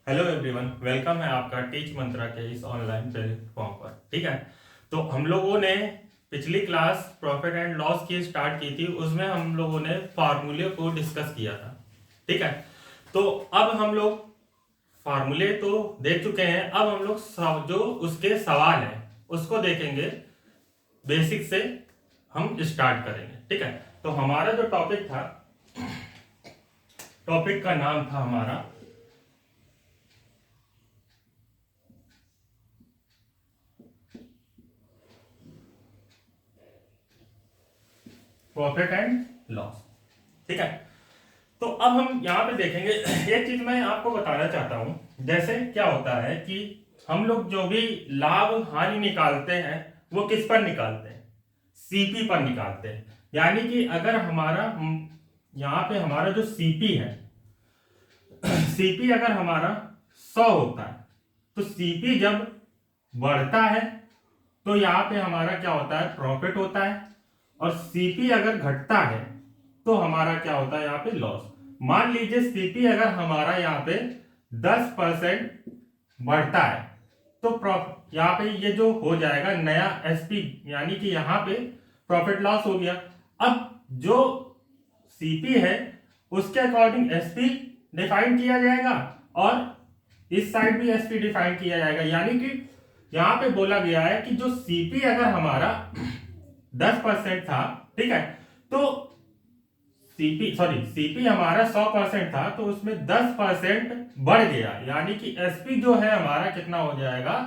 Hello everyone, welcome है आपका teach मंत्रा के इस ऑनलाइन प्लेटफॉर्म पर। ठीक है, तो हम लोगों ने पिछली क्लास प्रॉफिट एंड लॉस की स्टार्ट की थी। उसमें हम लोगों ने फार्मूले को डिस्कस किया था। ठीक है, तो अब हम लोग फार्मूले तो देख चुके हैं। अब हम लोग जो उसके सवाल हैं उसको देखेंगे। बेसिक से हम स्टार्ट करेंगे। ठीक है, तो हमारा जो टॉपिक था, टॉपिक का नाम था हमारा प्रॉफिट एंड लॉस। ठीक है, तो अब हम यहाँ पे देखेंगे। एक चीज मैं आपको बताना चाहता हूं, जैसे क्या होता है कि हम लोग जो भी लाभ हानि निकालते हैं वो किस पर निकालते हैं? सीपी पर निकालते हैं। यानी कि अगर हमारा यहाँ पे हमारा जो सीपी है, सीपी अगर हमारा 100 होता है, तो सीपी जब बढ़ता है तो यहाँ पे हमारा क्या होता है? प्रॉफिट होता है। और सीपी अगर घटता है तो हमारा क्या होता है? यहाँ पे लॉस। मान लीजिए सीपी अगर हमारा यहाँ पे 10% बढ़ता है तो यहाँ पे ये जो हो जाएगा नया एसपी, यानी कि यहाँ पे प्रॉफिट लॉस हो गया। अब जो सीपी है उसके अकॉर्डिंग एसपी डिफाइन किया जाएगा और इस साइड भी एसपी डिफाइन किया जाएगा। यानी कि यहां पे बोला गया है कि जो सीपी अगर हमारा 10% था, ठीक है, तो सीपी हमारा 100% था, तो उसमें 10% बढ़ गया। यानी कि एसपी जो है हमारा कितना हो जाएगा?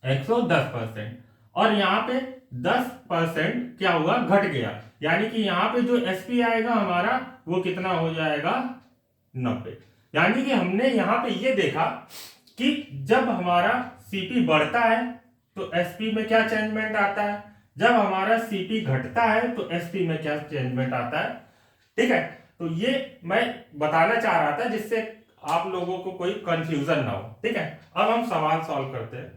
110%। और यहाँ पे 10% क्या हुआ? घट गया। यानी कि यहाँ पे जो एसपी आएगा हमारा वो कितना हो जाएगा? 90। यानी कि हमने यहाँ पे ये देखा कि जब हमारा सीपी बढ़ता है तो एसपी में क्या चेंजमेंट आता है, जब हमारा सीपी घटता है तो एसपी में क्या चेंजमेंट आता है। ठीक है, तो ये मैं बताना चाह रहा था जिससे आप लोगों को कोई कंफ्यूजन ना हो। ठीक है, अब हम सवाल सॉल्व करते हैं।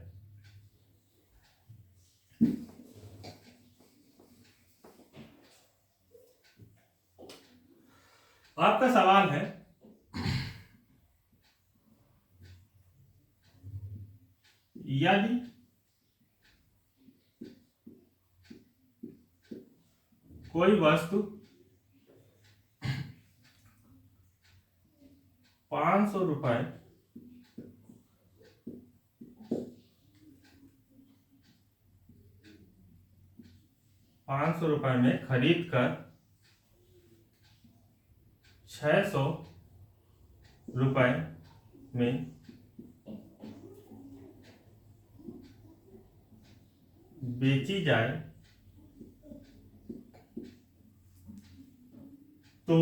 आपका सवाल है, यदि कोई वस्तु 500 रुपए 500 रुपए में खरीद कर 600 रुपए में बेची जाए तो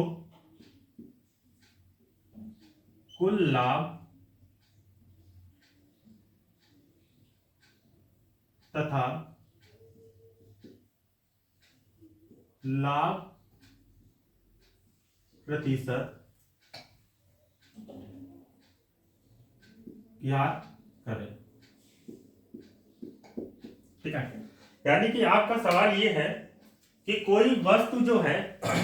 कुल लाभ तथा लाभ प्रतिशत ज्ञात करें। ठीक है, यानी कि आपका सवाल ये है कि कोई वस्तु जो है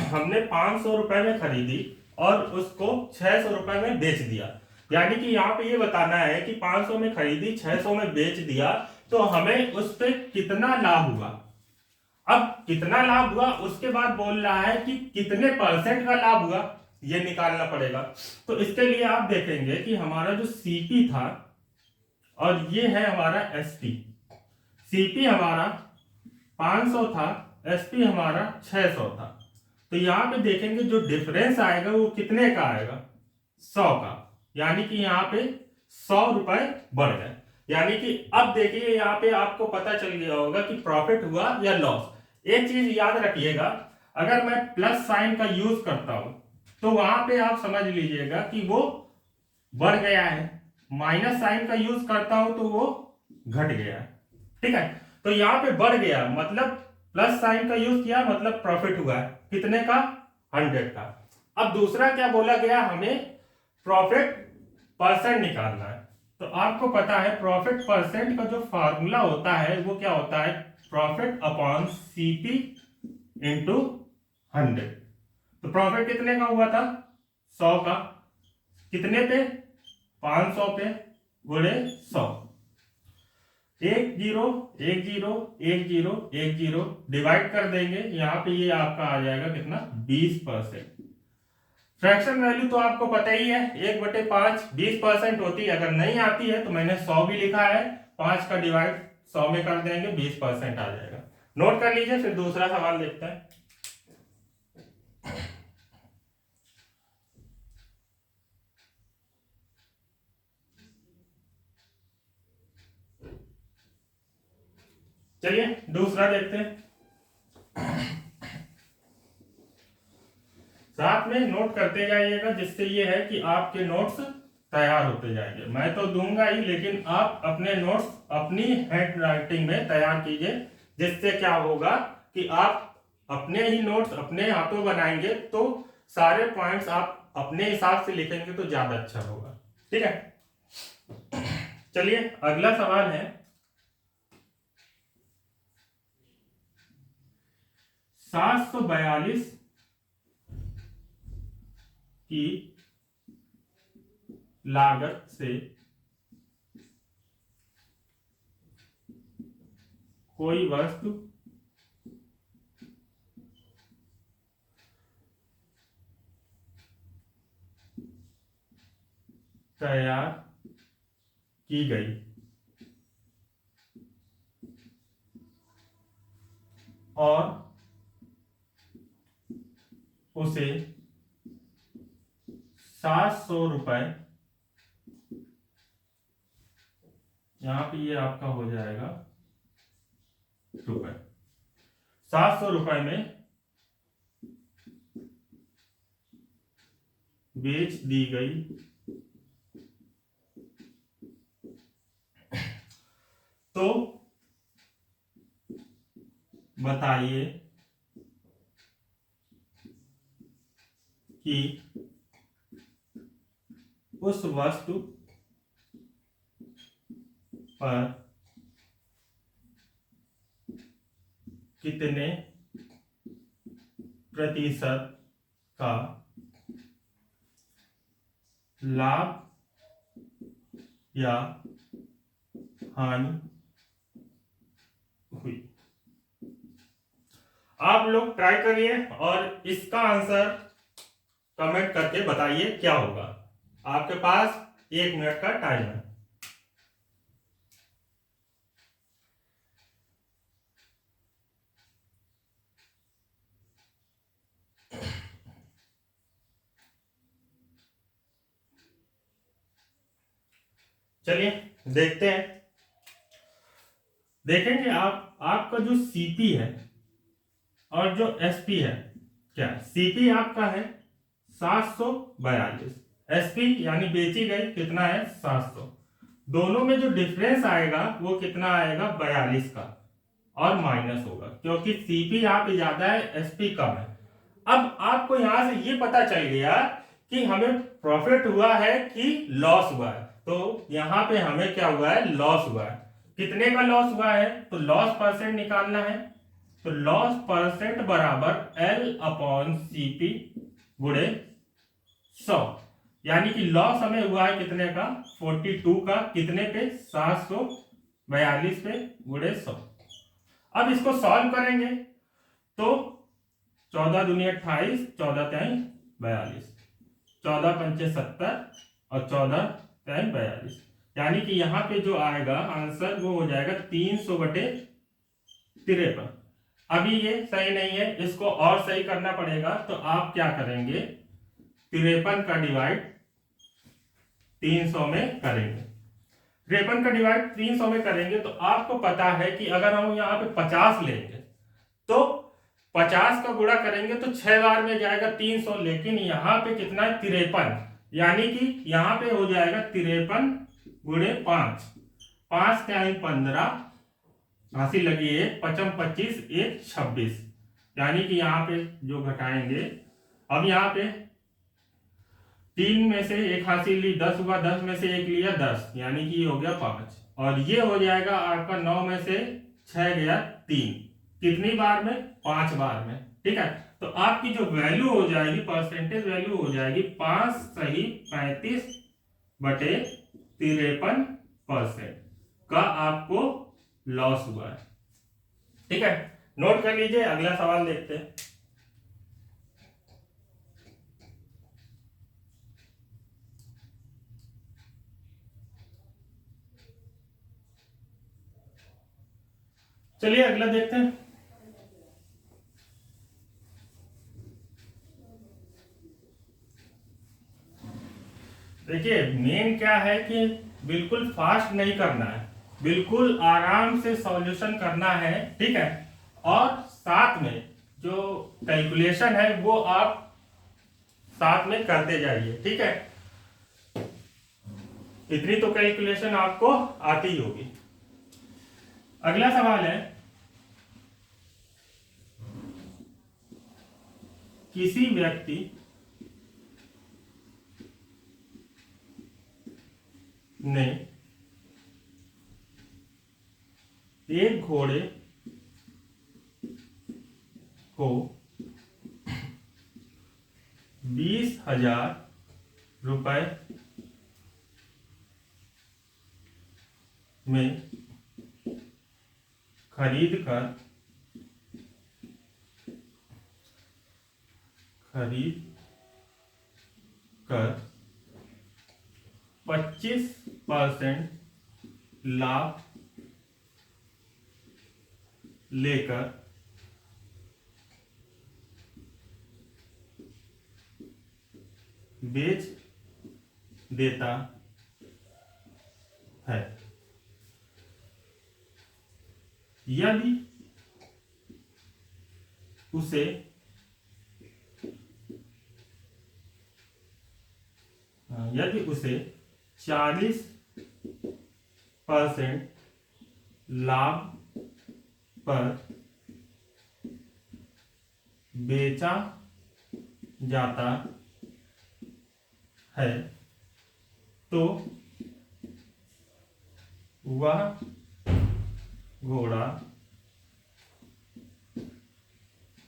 हमने 500 रुपए में खरीदी और उसको 600 रुपए में बेच दिया। यानी कि यहाँ पे ये बताना है कि 500 में खरीदी, 600 में बेच दिया, तो हमें उस पर कितना लाभ हुआ। अब कितना लाभ हुआ उसके बाद बोल रहा है कि कितने परसेंट का लाभ हुआ, ये निकालना पड़ेगा। तो इसके लिए आप देखेंगे कि हमारा जो सीपी था और ये है हमारा एसपी। सीपी हमारा 500 था, एसपी हमारा 600 था। तो यहां पे देखेंगे जो डिफरेंस आएगा वो कितने का आएगा? 100 का। यानी कि यहाँ पे 100 रुपए बढ़ गए। यानी कि अब देखिए यहाँ पे आपको पता चल गया होगा कि प्रॉफिट हुआ या लॉस। एक चीज याद रखिएगा, अगर मैं प्लस साइन का यूज करता हूं तो वहां पे आप समझ लीजिएगा कि वो बढ़ गया है, माइनस साइन का यूज करता हूं तो वो घट गया है। ठीक है, तो यहाँ पे बढ़ गया मतलब प्लस साइन का यूज किया मतलब प्रॉफिट हुआ है। कितने का? 100 का। अब दूसरा क्या बोला गया? हमें प्रॉफिट परसेंट निकालना है। तो आपको पता है प्रॉफिट परसेंट का जो फार्मूला होता है वो क्या होता है? Profit upon CP into 100। तो प्रॉफिट कितने का हुआ था? 100 का। कितने पे? 500 पे गुणे 100, 1 0 1 0 1 0 1 0 डिवाइड कर देंगे, यहाँ पे ये आपका आ जाएगा कितना 20%। फ्रैक्शन वैल्यू तो आपको पता ही है 1/5 20% होती है। अगर नहीं आती है तो मैंने 100 भी लिखा है, 5 का डिवाइड 100 में कर देंगे 20% आ जाएगा। नोट कर लीजिए, फिर दूसरा सवाल देखते हैं। चलिए दूसरा देखते हैं। साथ में नोट करते जाइएगा, जिससे ये है कि आपके नोट्स तैयार होते जाएंगे। मैं तो दूंगा ही, लेकिन आप अपने नोट्स अपनी हैंड राइटिंग में तैयार कीजिए, जिससे क्या होगा कि आप अपने ही नोट्स अपने हाथों बनाएंगे तो सारे पॉइंट्स आप अपने हिसाब से लिखेंगे तो ज्यादा अच्छा होगा। ठीक है, चलिए अगला सवाल है 742 की लागत से कोई वस्तु तैयार की गई और उसे 700 रुपए, यहां पे ये आपका हो जाएगा रुपए, 700 रुपए में बेच दी गई तो बताइए कि उस वस्तु पर कितने प्रतिशत का लाभ या हानि हुई। आप लोग ट्राई करिए और इसका आंसर कमेंट करके बताइए क्या होगा। आपके पास 1 मिनट का टाइम है। चलिए देखते हैं। देखेंगे आपका जो सीपी है और जो एसपी है, क्या सीपी आपका है 742, एसपी यानी बेची गई कितना है 700, दोनों में जो डिफरेंस आएगा वो कितना आएगा 42 का, और माइनस होगा क्योंकि सीपी यहाँ पे ज्यादा है, एसपी कम है। अब आपको यहां से ये पता चल गया कि हमें प्रॉफिट हुआ है कि लॉस हुआ है, तो यहां पे हमें क्या हुआ है लॉस हुआ है। कितने का लॉस हुआ है तो लॉस परसेंट निकालना है, तो लॉस परसेंट बराबर एल अपॉन सीपी गुणे 100, यानी कि लॉस हमें हुआ है कितने का 42 का, कितने पे 742 पे गुणे 100। अब इसको सॉल्व करेंगे तो 14 दूनी 28, 14 3 42, 14 पंचे 70 और 14 3 42, यानी कि यहाँ पे जो आएगा आंसर वो हो जाएगा 300/53। अभी ये सही नहीं है, इसको और सही करना पड़ेगा, तो आप क्या करेंगे 53 का डिवाइड 300 में करेंगे। 53 का डिवाइड 300 में करेंगे तो आपको पता है कि अगर हम यहाँ पे 50 लेंगे तो 50 का गुणा करेंगे तो 6 बार में जाएगा 300, लेकिन यहाँ पे कितना है 53, यानी कि यहाँ पे हो जाएगा 53 गुणे 5, 5 क्या है 15, हासिल लगी है 55 25 1 26, यानी कि यहाँ पे जो घटाएंगे, अब यहाँ पे 3 में से 1 हासिल ली 10 हुआ, 10 में से 1 लिया 10, यानी कि ये हो गया 5, और ये हो जाएगा आपका 9 में से 6 गया 3, कितनी बार में 5 बार में। ठीक है, तो आपकी जो वैल्यू हो जाएगी परसेंटेज वैल्यू हो जाएगी 5 सही 35 बटे 53% का आपको लॉस हुआ है। ठीक है, नोट कर लीजिए, अगला सवाल देखते हैं। चलिए अगला देखते हैं। देखिए मेन क्या है कि बिल्कुल फास्ट नहीं करना है, बिल्कुल आराम से सॉल्यूशन करना है। ठीक है, और साथ में जो कैलकुलेशन है वो आप साथ में करते जाइए। ठीक है, इतनी तो कैलकुलेशन आपको आती ही होगी। अगला सवाल है, किसी व्यक्ति ने एक घोड़े को 20,000 रुपए में खरीद कर 25% लाभ लेकर बेच देता है। यदि उसे यदि उसे 40% लाभ पर बेचा जाता है तो वह घोड़ा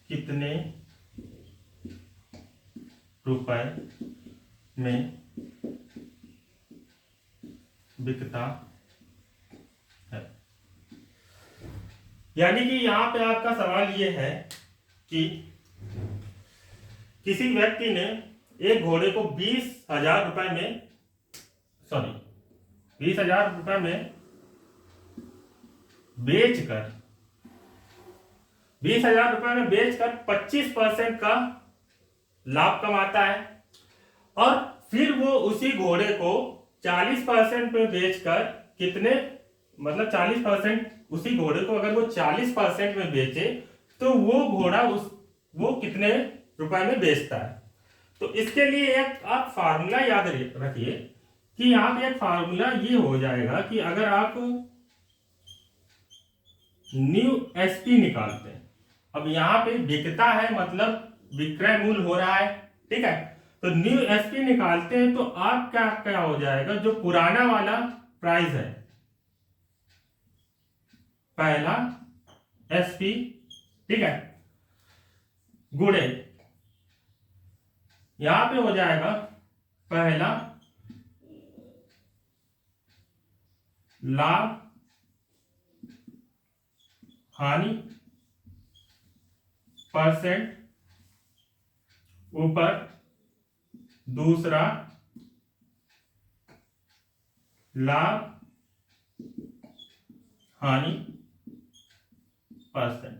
कितने रुपए में बिकता है। यानी कि यहां पे आपका सवाल यह है कि किसी व्यक्ति ने एक घोड़े को 20,000 रुपए में 20,000 रुपए में बेचकर 20,000 रुपए में बेचकर 25% का लाभ कमाता है, और फिर वो उसी घोड़े को 40% पे बेचकर कितने, मतलब 40%, उसी घोड़े को अगर वो 40% में बेचे तो वो घोड़ा वो कितने रुपए में बेचता है। तो इसके लिए एक आप फार्मूला याद रखिए कि यहाँ पे एक फार्मूला ये हो जाएगा कि अगर आप न्यू एसपी निकालते हैं, अब यहाँ पे बिकता है मतलब विक्रय मूल्य हो रहा है। ठीक है, तो न्यू एसपी निकालते हैं तो आप क्या क्या हो जाएगा, जो पुराना वाला प्राइस है पहला एसपी, ठीक है, गुणे यहां पे हो जाएगा पहला लाभ हानि परसेंट ऊपर दूसरा लाभ हानि परसेंट।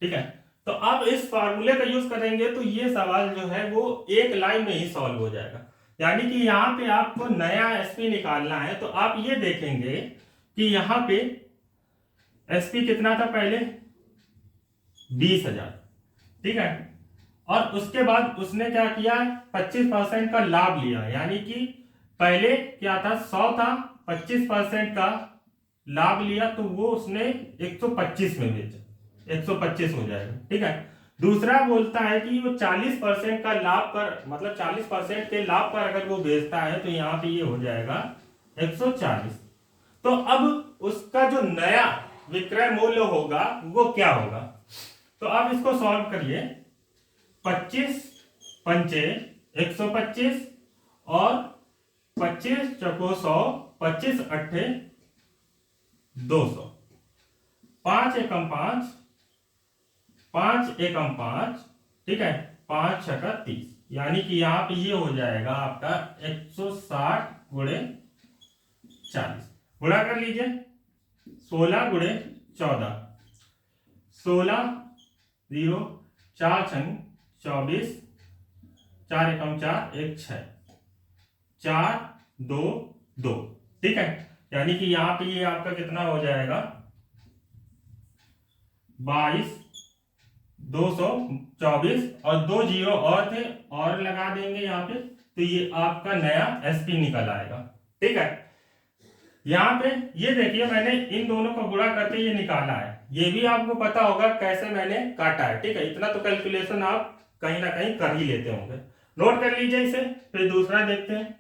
ठीक है, तो आप इस फार्मूले का यूज करेंगे तो ये सवाल जो है वो एक लाइन में ही सॉल्व हो जाएगा। यानी कि यहाँ पे आपको नया एसपी निकालना है तो आप ये देखेंगे कि यहाँ पे एसपी कितना था पहले 20,000। ठीक है, और उसके बाद उसने क्या किया 25% का लाभ लिया, यानी कि पहले क्या था 100 था, 25% का लाभ लिया तो वो उसने 125 में बेचा, 125 हो जाएगा। ठीक है, दूसरा बोलता है कि वो 40% का लाभ पर, मतलब 40% के लाभ पर अगर वो बेचता है तो यहाँ पे ये हो जाएगा 140। तो अब उसका जो नया विक्रय मूल्य होगा वो क्या होगा, तो आप इसको सॉल्व करिए। 25 पंचे 125 और 25 चको 100, 25 अट्ठे 200, 5 एकम 5, 5 एकम 5, ठीक है, 5 छका 30, यानी कि यहाँ पे ये हो जाएगा आपका 160 गुणे 40। गुणा कर लीजिए, 16 गुणे 14, 16 0, 4 छंग 24, 4 एकम 4, 1 6, 4 2 2, ठीक है, यानी कि यहाँ पे ये आपका कितना हो जाएगा 22 224, और 2 जीरो और थे और लगा देंगे यहाँ पे, तो ये आपका नया एसपी निकल आएगा, ठीक है। यहाँ पे ये देखिए मैंने इन दोनों को गुणा करके ये निकाला है, ये भी आपको पता होगा कैसे मैंने काटा है, ठीक है, इतना तो कैलकुलेशन आप कहीं ना कहीं कर ही लेते होंगे। नोट कर लीजिए इसे, फिर दूसरा देखते हैं।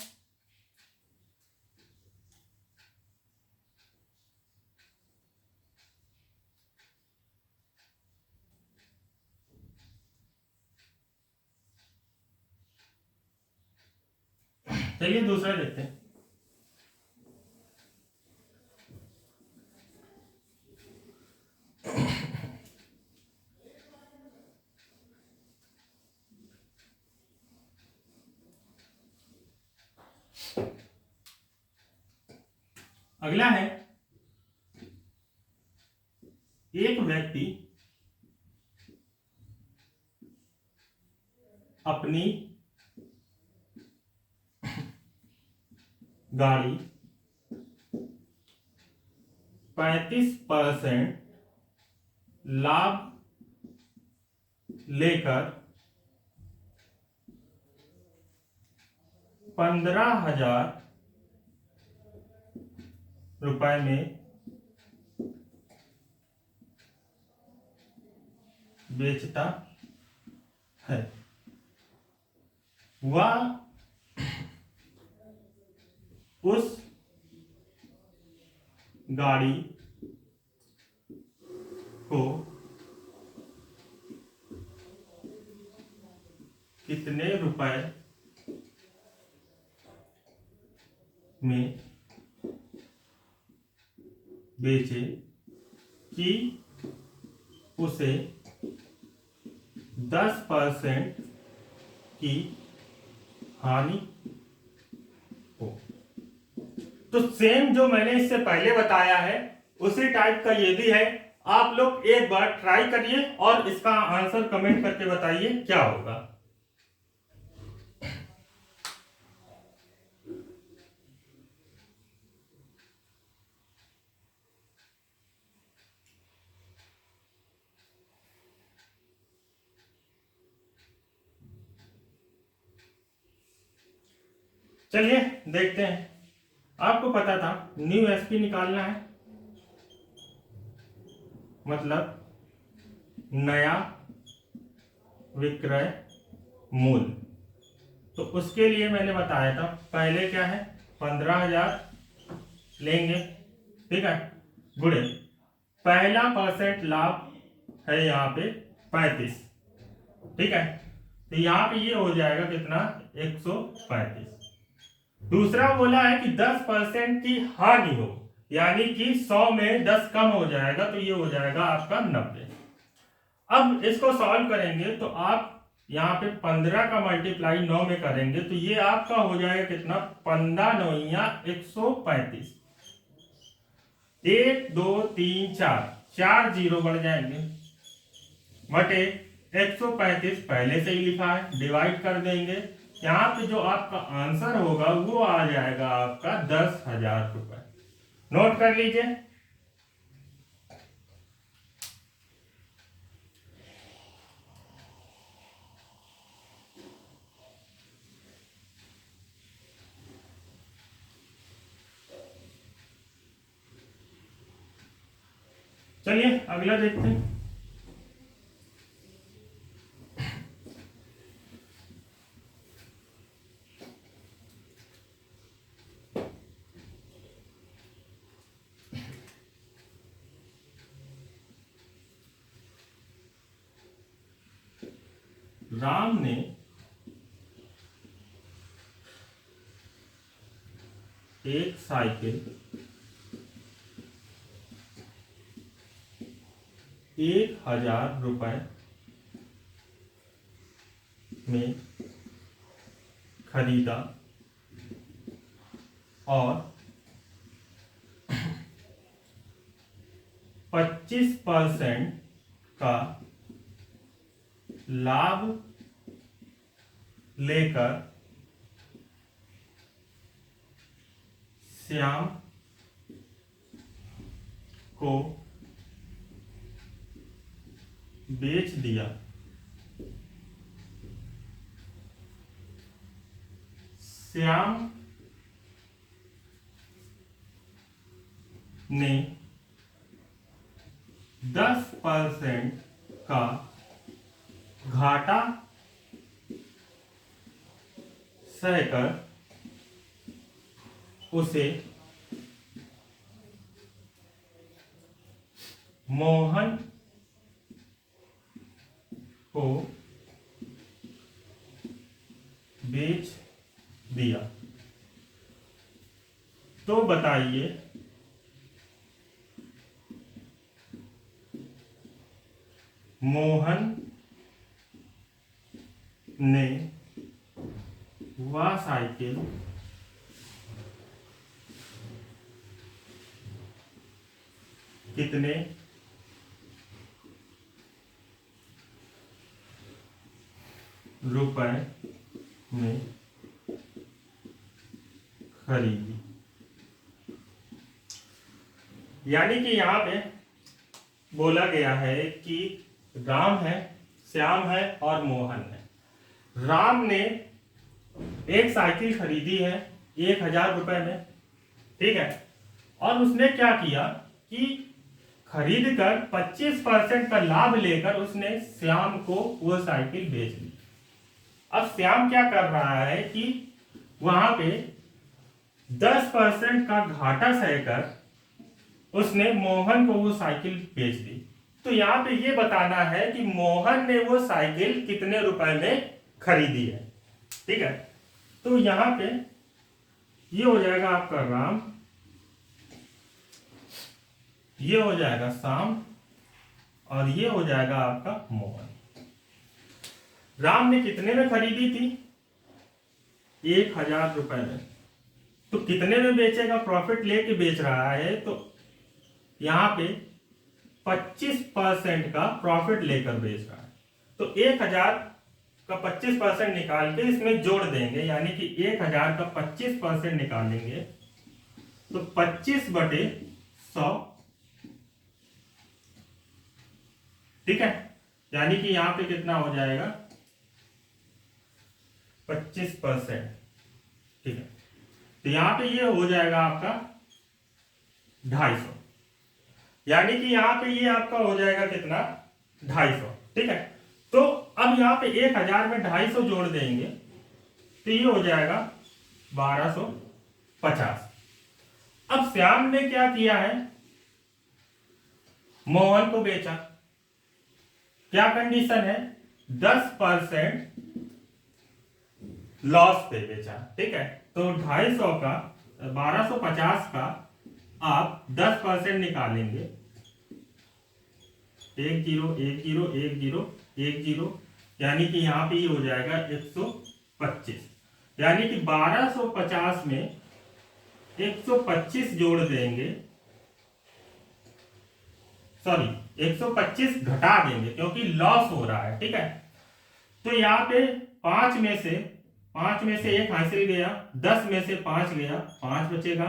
चलिए दूसरा देखते हैं। अगला है, एक व्यक्ति अपनी गाड़ी 35% लाभ लेकर 15,000 रुपए में बेचता है। वह उस गाड़ी को कितने रुपए में बेचे कि उसे 10% की हानि हो। तो सेम जो मैंने इससे पहले बताया है उसी टाइप का ये भी है। आप लोग एक बार ट्राई करिए और इसका आंसर कमेंट करके बताइए क्या होगा। चलिए देखते हैं। आपको पता था न्यू एसपी निकालना है, मतलब नया विक्रय मूल्य। तो उसके लिए मैंने बताया था पहले क्या है 15,000 लेंगे, ठीक है, गुणे पहला परसेंट लाभ है यहाँ पे 35, ठीक है, तो यहाँ पे ये हो जाएगा कितना 135। दूसरा बोला है कि 10% की हानि हो, यानी कि 100 में 10 कम हो जाएगा, तो ये हो जाएगा आपका 90। अब इसको सॉल्व करेंगे तो आप यहाँ पे 15 का मल्टीप्लाई 9 में करेंगे तो ये आपका हो जाएगा कितना 15 9 135। 1 2 3 4 जीरो बढ़ जाएंगे, बटे 135 पहले से ही लिखा है, डिवाइड कर देंगे। यहाँ पे जो आपका आंसर होगा वो आ जाएगा आपका 10,000 रुपए। नोट कर लीजिए। चलिए अगला देखते हैं। राम ने एक साइकिल 1,000 रुपए में खरीदा और 25% का लाभ लेकर श्याम को बेच दिया। श्याम ने 10% का घाटा सहकर उसे मोहन को बेच दिया। तो बताइए मोहन ने वह साइकिल कितने रुपए में खरीदी। यानी कि यहाँ पे बोला गया है कि राम है, श्याम है और मोहन है। राम ने एक साइकिल खरीदी है 1,000 रुपए में, ठीक है, और उसने क्या किया कि खरीद कर 25% का लाभ लेकर उसने श्याम को वो साइकिल बेच दी। अब श्याम क्या कर रहा है कि वहां पे 10% का घाटा सहकर उसने मोहन को वो साइकिल बेच दी। तो यहाँ पे ये बताना है कि मोहन ने वो साइकिल कितने रुपए में खरीदी है, ठीक है। तो यहाँ पे ये हो जाएगा आपका राम, ये हो जाएगा श्याम और ये हो जाएगा आपका मोहन। राम ने कितने में खरीदी थी? 1,000 रुपए में। तो कितने में बेचेगा? प्रॉफिट लेके बेच रहा है तो यहाँ पे 25% का प्रॉफिट लेकर बेच रहा है। तो 1,000 का 25% निकाल के इसमें जोड़ देंगे, यानी कि 1,000 का 25% निकालेंगे तो 25/100, ठीक है। यानी कि यहां पे कितना हो जाएगा? 25%, ठीक है। तो यहां पे ये हो जाएगा आपका 250, यानी कि यहां पे ये आपका हो जाएगा कितना? 250, ठीक है। तो अब यहां पे 1,000 में 250 जोड़ देंगे तो ये हो जाएगा 1,250। अब श्याम ने क्या किया है? मोहन को बेचा। क्या कंडीशन है? 10% लॉस पे बेचा, ठीक है। तो 250 का 1,250 का आप 10% निकालेंगे, 10101010, यानी कि यहां पे ये हो जाएगा 125, यानी कि 1,250 में 125 जोड़ देंगे, सॉरी 125 घटा देंगे क्योंकि लॉस हो रहा है, ठीक है। तो यहाँ पे 5 में से 1 हासिल गया, 10 में से 5 गया, 5 बचेगा,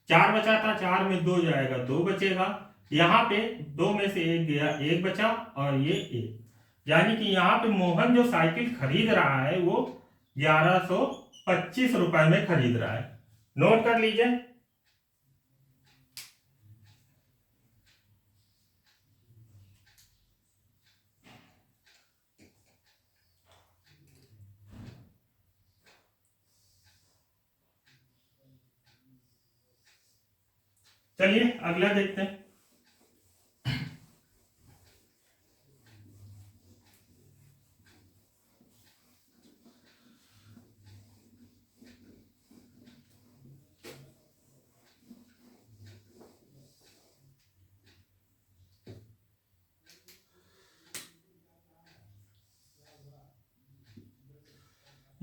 4 बचा था, 4 में 2 जाएगा, 2 बचेगा, यहाँ पे 2 में से 1 गया, 1 बचा और ये 1, यानी कि यहाँ पे मोहन जो साइकिल खरीद रहा है वो 1,125 रुपए में खरीद रहा है। नोट कर लीजिए। चलिए अगला देखते हैं।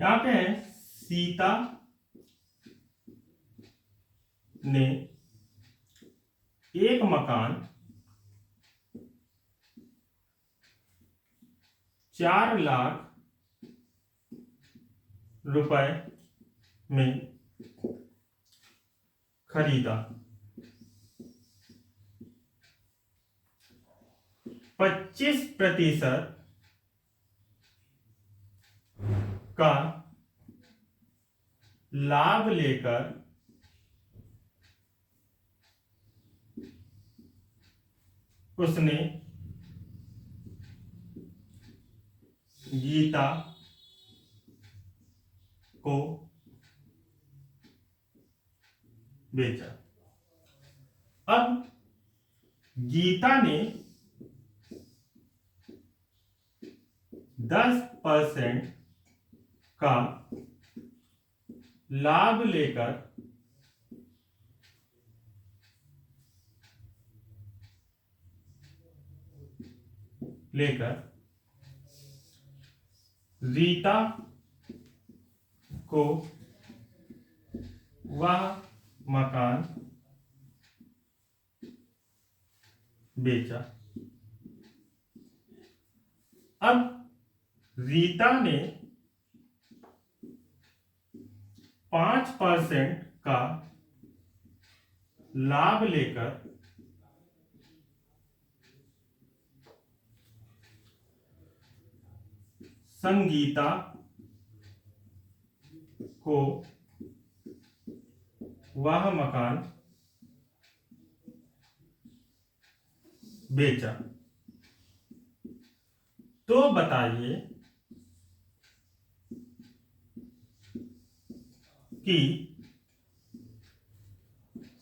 यहां पे है सीता ने एक मकान 4 लाख रुपए में खरीदा। 25% का लाभ लेकर उसने गीता को बेचा। अब गीता ने 10% का लाभ लेकर रीता को वह मकान बेचा। अब रीता ने 5% का लाभ लेकर संगीता को वह मकान बेचा। तो बताइए कि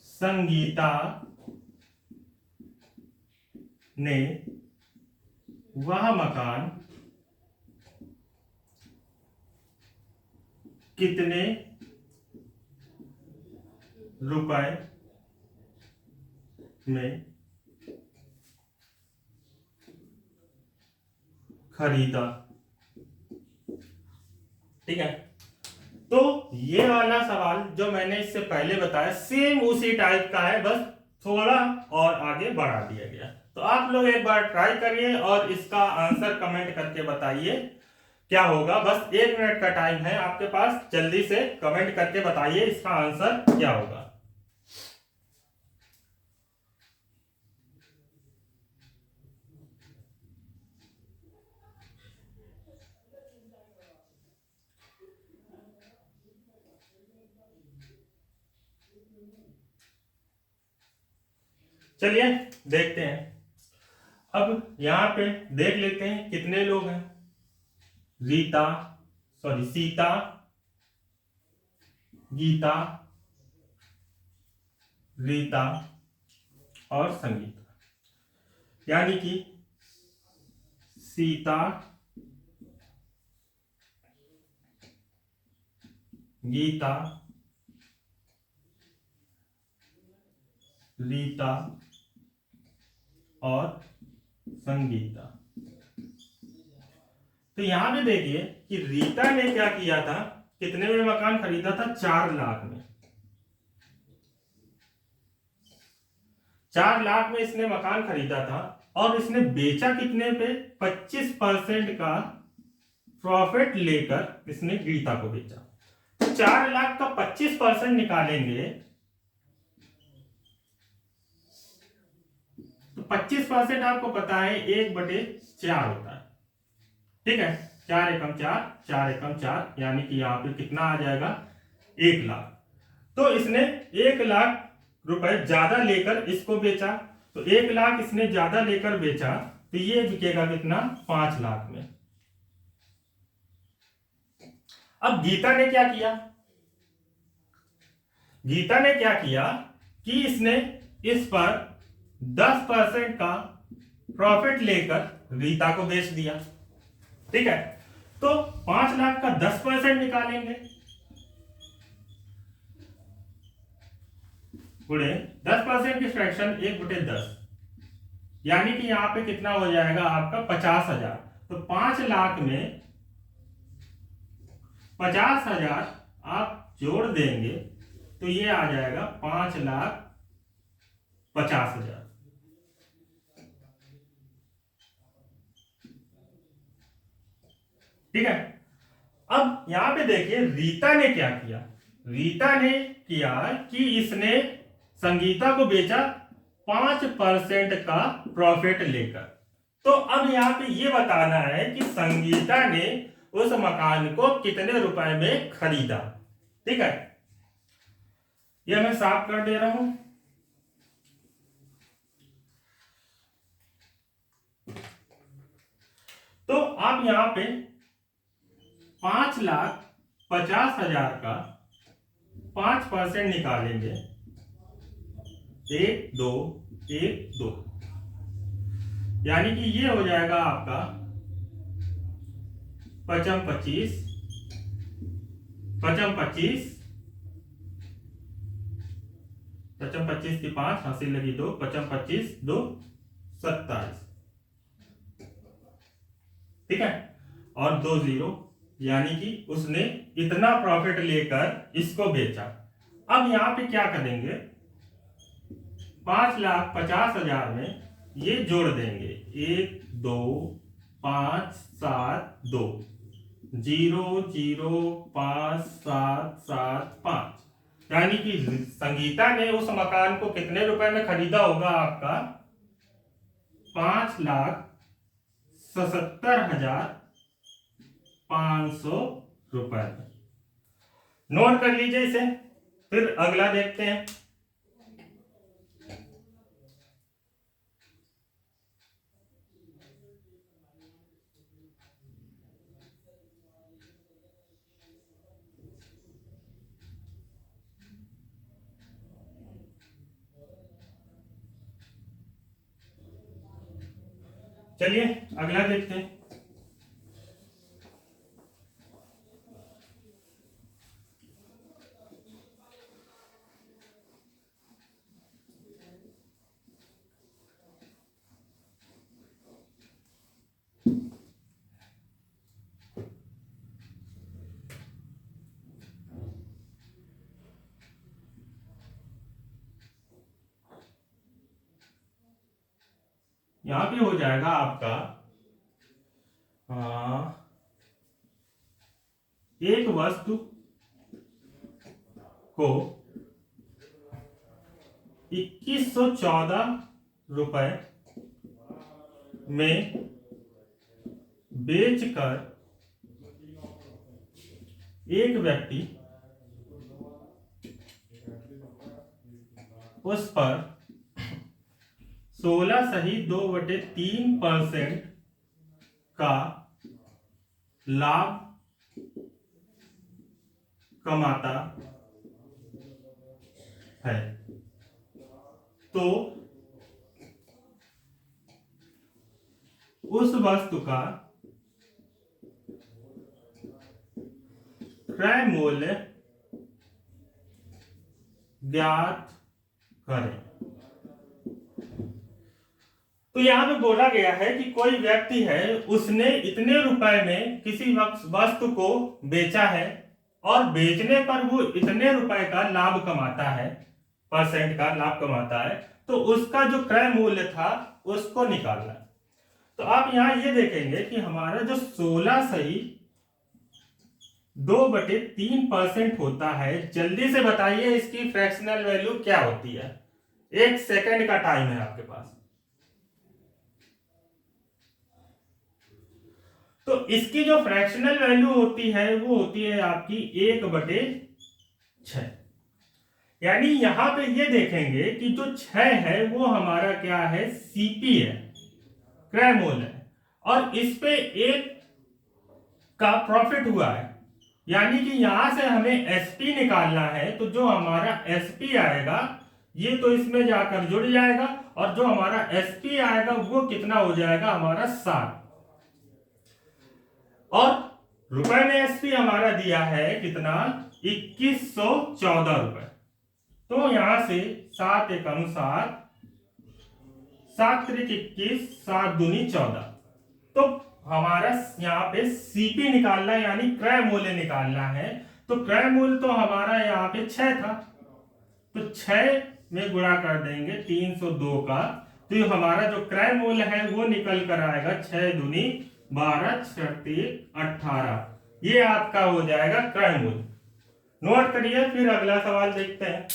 संगीता ने वह मकान कितने रुपए में खरीदा। ठीक है, तो ये वाला सवाल जो मैंने इससे पहले बताया सेम उसी टाइप का है, बस थोड़ा और आगे बढ़ा दिया गया। तो आप लोग एक बार ट्राई करिए और इसका आंसर कमेंट करके बताइए क्या होगा। बस 1 मिनट का टाइम है आपके पास, जल्दी से कमेंट करके बताइए इसका आंसर क्या होगा। चलिए देखते हैं। अब यहां पे देख लेते हैं कितने लोग हैं। सीता, गीता, रीता और संगीता, यानी कि सीता, गीता, रीता और संगीता। तो यहां पे देखिए कि रीता ने क्या किया था, कितने में मकान खरीदा था? 4 लाख में। 4 लाख में इसने मकान खरीदा था और इसने बेचा कितने पे? 25% का प्रॉफिट लेकर इसने रीता को बेचा। तो 4 लाख का 25% निकालेंगे तो 25% आपको पता है 1/4 होता है। ठीक है, 4 एकम 4, 4 एकम 4, यानी कि यहां पे कितना आ जाएगा? 1 लाख। तो इसने 1 लाख रुपए ज्यादा लेकर इसको बेचा, तो 1 लाख इसने ज्यादा लेकर बेचा, तो ये बिकेगा कितना? 5 लाख में। अब गीता ने क्या किया? गीता ने क्या किया कि इसने इस पर 10% का प्रॉफिट लेकर रीता को बेच दिया। ठीक है, तो 5 लाख का 10% निकालेंगे, गुणे 10% की फ्रैक्शन 1/10, यानी कि यहां पे कितना हो जाएगा आपका? 50,000। तो 5 लाख में 50,000 आप जोड़ देंगे तो ये आ जाएगा 5,50,000। ठीक है। अब यहां पे देखिए रीता ने क्या किया। रीता ने किया कि इसने संगीता को बेचा 5% का प्रॉफिट लेकर। तो अब यहां पे ये बताना है कि संगीता ने उस मकान को कितने रुपए में खरीदा। ठीक है, ये मैं साफ कर दे रहा हूं। तो आप यहां पे 5,50,000 का 5% निकालेंगे। 1 2 1 2, यानी कि ये हो जाएगा आपका 55 25 55 25 55 25 की 5 हंसी लगी 2, 55 25 2 27। ठीक है, और 2 0, यानी कि उसने इतना प्रॉफिट लेकर इसको बेचा। अब यहां पे क्या करेंगे, 5,50,000 में ये जोड़ देंगे। 1 2 5 7 2 0 0 5 7 7 5, यानी कि संगीता ने उस मकान को कितने रुपए में खरीदा होगा आपका 5,77,500 रुपए। नोट कर लीजिए इसे, फिर अगला देखते हैं। चलिए अगला देखते हैं। यहां पे हो जाएगा आपका एक वस्तु को 2114 रुपए में बेचकर एक व्यक्ति उस पर 16.2/3% का लाभ कमाता है, तो उस वस्तु का क्रय मूल्य ज्ञात करें। तो यहां पे बोला गया है कि कोई व्यक्ति है, उसने इतने रुपए में किसी वस्तु को बेचा है और बेचने पर वो इतने रुपए का लाभ कमाता है, परसेंट का लाभ कमाता है, तो उसका जो क्रय मूल्य था उसको निकालना। तो आप यहां ये देखेंगे कि हमारा जो 16/2/3% होता है, जल्दी से बताइए इसकी फ्रैक्शनल वैल्यू क्या होती है। 1 सेकंड का टाइम है आपके पास। तो इसकी जो फ्रैक्शनल वैल्यू होती है वो होती है आपकी 1/6। यानी यहां पे ये देखेंगे कि जो 6 है वो हमारा क्या है, सीपी है, क्रय मूल्य है, और इस पे 1 का प्रॉफिट हुआ है, यानी कि यहां से हमें एसपी निकालना है। तो जो हमारा एसपी आएगा ये तो इसमें जाकर जुड़ जाएगा, और जो हमारा एसपी आएगा वो कितना हो जाएगा हमारा 7, और रुपए में एसपी हमारा दिया है कितना 2114 रुपए। तो यहां से 7 एकम 7, 7 त्रिक 21, 7 दूनी 14। तो हमारा यहाँ पे सीपी निकालना है, यानी क्रय मूल्य निकालना है। तो क्रय मूल्य तो हमारा यहाँ पे 6 था, तो 6 में गुणा कर देंगे 302 का, तो ये हमारा जो क्रय मूल्य है वो निकल कर आएगा 6 दूनी 12 36 18। ये आपका हो जाएगा क्रय मूल्य। नोट करिए, फिर अगला सवाल देखते हैं।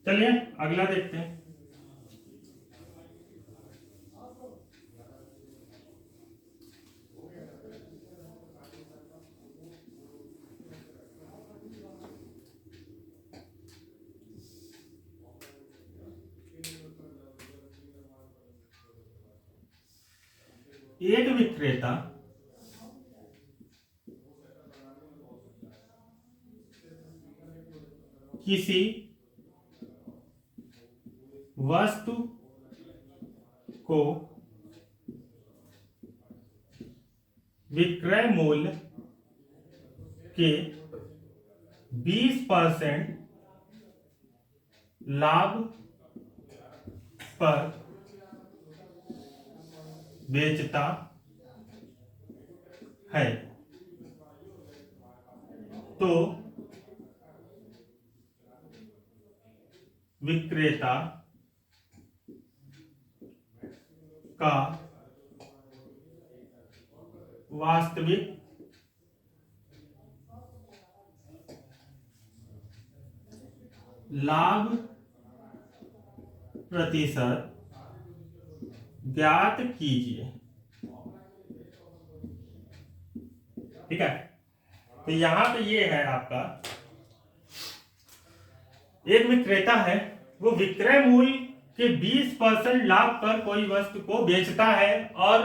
चलिए अगला देखते हैं। एक विक्रेता किसी वस्तु को विक्रय मूल्य के 20% लाभ पर बेचता है, तो विक्रेता का वास्तविक लाभ प्रतिशत ज्ञात कीजिए। ठीक है, तो यहां पे ये है आपका, एक विक्रेता है, वो विक्रय मूल्य के 20% लाभ पर कोई वस्तु को बेचता है और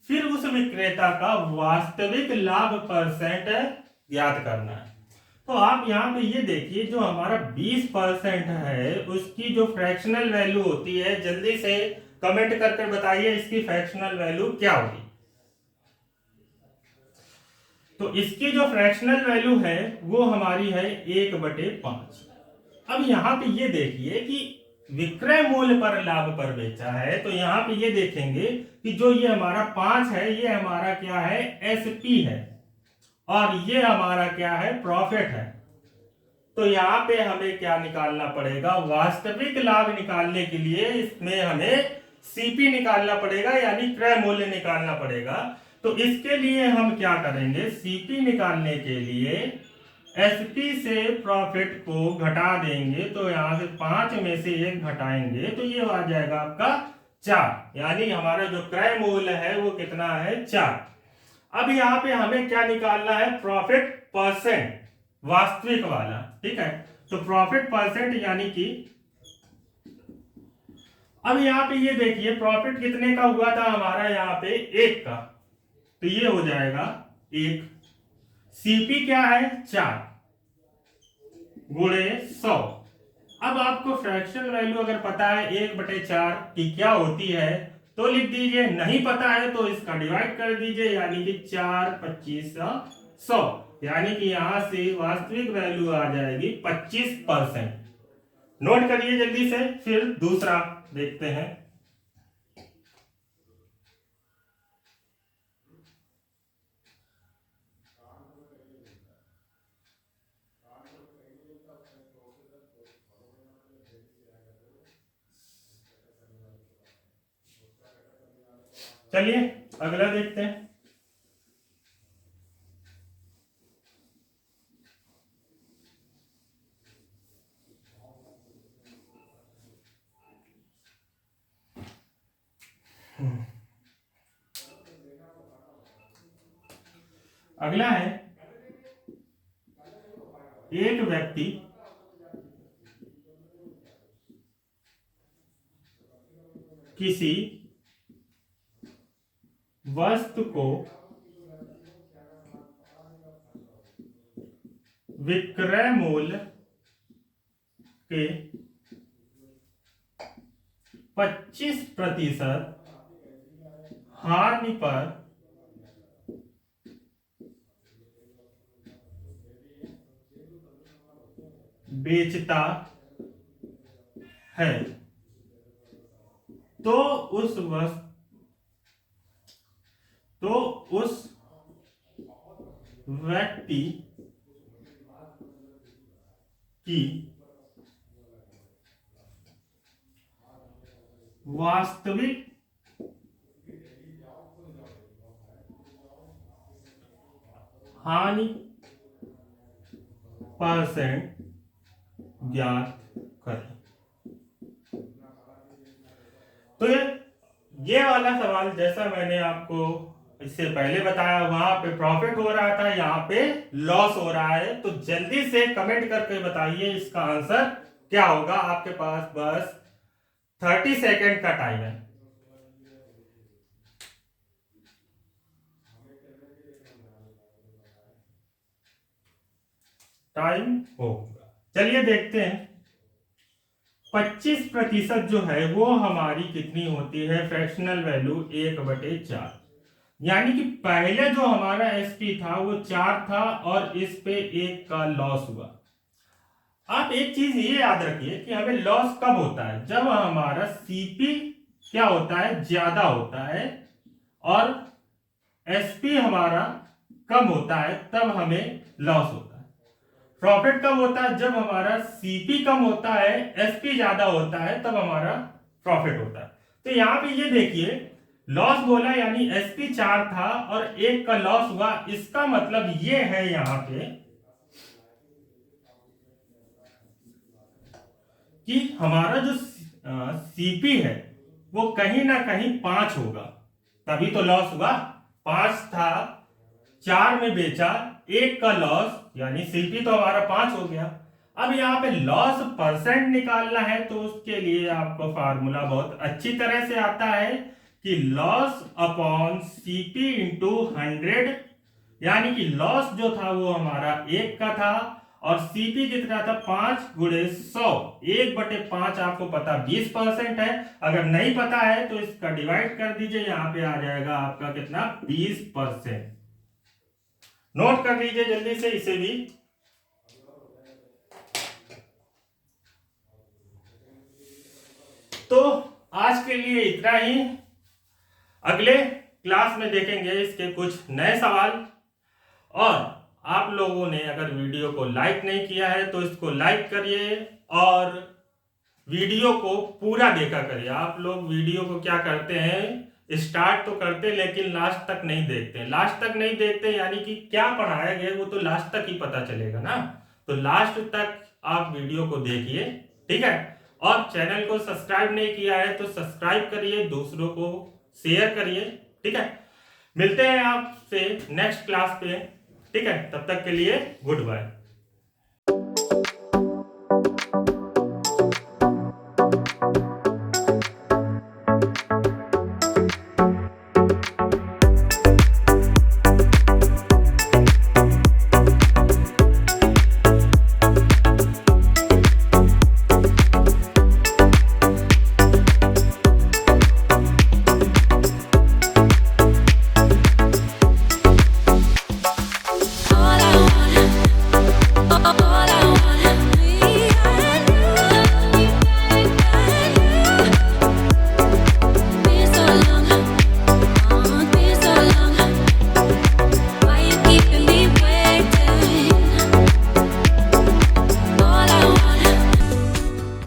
फिर उस विक्रेता का वास्तविक लाभ परसेंट ज्ञात करना है। तो आप यहाँ पे ये देखिए, जो हमारा 20% है उसकी जो फ्रैक्शनल वैल्यू होती है, जल्दी से कमेंट करके बताइए इसकी फ्रैक्शनल वैल्यू क्या होगी। तो इसकी जो फ्रैक्शनल वैल्यू है वो हमारी है 1/5। अब यहाँ पे ये देखिए कि विक्रय मूल्य पर लाभ पर बेचा है, तो यहाँ पे ये देखेंगे कि जो ये हमारा 5 है, ये हमारा क्या है, एसपी है, और ये हमारा क्या है, प्रॉफिट है। तो यहाँ पे हमें क्या निकालना पड़ेगा, वास्तविक लाभ निकालने के लिए इसमें हमें सीपी निकालना पड़ेगा, यानी क्रय मूल्य निकालना पड़ेगा। तो इसके लिए हम क्या करेंगे, सीपी निकालने के लिए एसपी से प्रॉफिट को घटा देंगे, तो यहां से 5 में से 1 घटाएंगे तो ये आ जाएगा आपका 4, यानी हमारा जो क्रय मूल्य है वो कितना है, 4। अब यहाँ पे हमें क्या निकालना है, प्रॉफिट परसेंट, वास्तविक वाला। ठीक है, तो प्रॉफिट परसेंट यानी कि अब यहाँ पे ये देखिए प्रॉफिट कितने का हुआ था हमारा, यहाँ पे 1 का, तो ये हो जाएगा 1। सीपी क्या है, 4 गुणे 100। अब आपको फ्रैक्शन वैल्यू अगर पता है 1/4 की क्या होती है तो लिख दीजिए, नहीं पता है तो इसका डिवाइड कर दीजिए, यानी कि 4 25 100, यानी कि यहां से वास्तविक वैल्यू आ जाएगी 25%। नोट करिए जल्दी से, फिर दूसरा देखते हैं। चलिए अगला देखते हैं। अगला है, एक व्यक्ति किसी वस्तु को विक्रय मूल्य के 25% हानि पर बेचता है तो उस व्यक्ति की वास्तविक हानि परसेंट ज्ञात करें। तो ये वाला सवाल जैसा मैंने आपको इससे पहले बताया, वहां पे प्रॉफिट हो रहा था, यहाँ पे लॉस हो रहा है। तो जल्दी से कमेंट करके बताइए इसका आंसर क्या होगा। आपके पास बस 30 सेकेंड का टाइम है। टाइम हो गया। चलिए देखते हैं 25% जो है वो हमारी कितनी होती है। फ्रैक्शनल वैल्यू 1/4, यानी कि पहले जो हमारा एसपी था वो 4 था और इस पे 1 का लॉस हुआ। आप एक चीज ये याद रखिए कि हमें लॉस कब होता है, जब हमारा सीपी क्या होता है, ज्यादा होता है, और एसपी हमारा कम होता है, तब हमें लॉस होता है। प्रॉफिट कब होता है, जब हमारा सीपी कम होता है, एसपी ज्यादा होता है, तब हमारा प्रॉफिट होता है। तो यहां पे ये देखिए लॉस बोला, यानी एसपी 4 था और 1 का लॉस हुआ। इसका मतलब ये है यहां पे कि हमारा जो सीपी है वो कहीं ना कहीं 5 होगा, तभी तो लॉस हुआ। 5 था, 4 में बेचा, 1 का लॉस, यानी सीपी तो हमारा 5 हो गया। अब यहाँ पे लॉस परसेंट निकालना है, तो उसके लिए आपको फार्मूला बहुत अच्छी तरह से आता है कि लॉस अपॉन सीपी इंटू 100, यानी कि लॉस जो था वो हमारा 1 का था और सीपी कितना था, 5 गुणे 100। 1/5 आपको पता 20% है। अगर नहीं पता है तो इसका डिवाइड कर दीजिए, यहां पे आ जाएगा आपका कितना, 20%। नोट कर लीजिए जल्दी से इसे भी। तो आज के लिए इतना ही। अगले क्लास में देखेंगे इसके कुछ नए सवाल। और आप लोगों ने अगर वीडियो को लाइक नहीं किया है तो इसको लाइक करिए और वीडियो को पूरा देखा करिए। आप लोग वीडियो को क्या करते हैं, स्टार्ट तो करते लेकिन लास्ट तक नहीं देखते। लास्ट तक नहीं देखते यानी कि क्या पढ़ाया गया वो तो लास्ट तक ही पता चलेगा ना। तो लास्ट तक आप वीडियो को देखिए, ठीक है। और चैनल को सब्सक्राइब नहीं किया है तो सब्सक्राइब करिए, दूसरों को शेयर करिए, ठीक है। मिलते हैं आपसे नेक्स्ट क्लास पे, ठीक है। तब तक के लिए गुड बाय।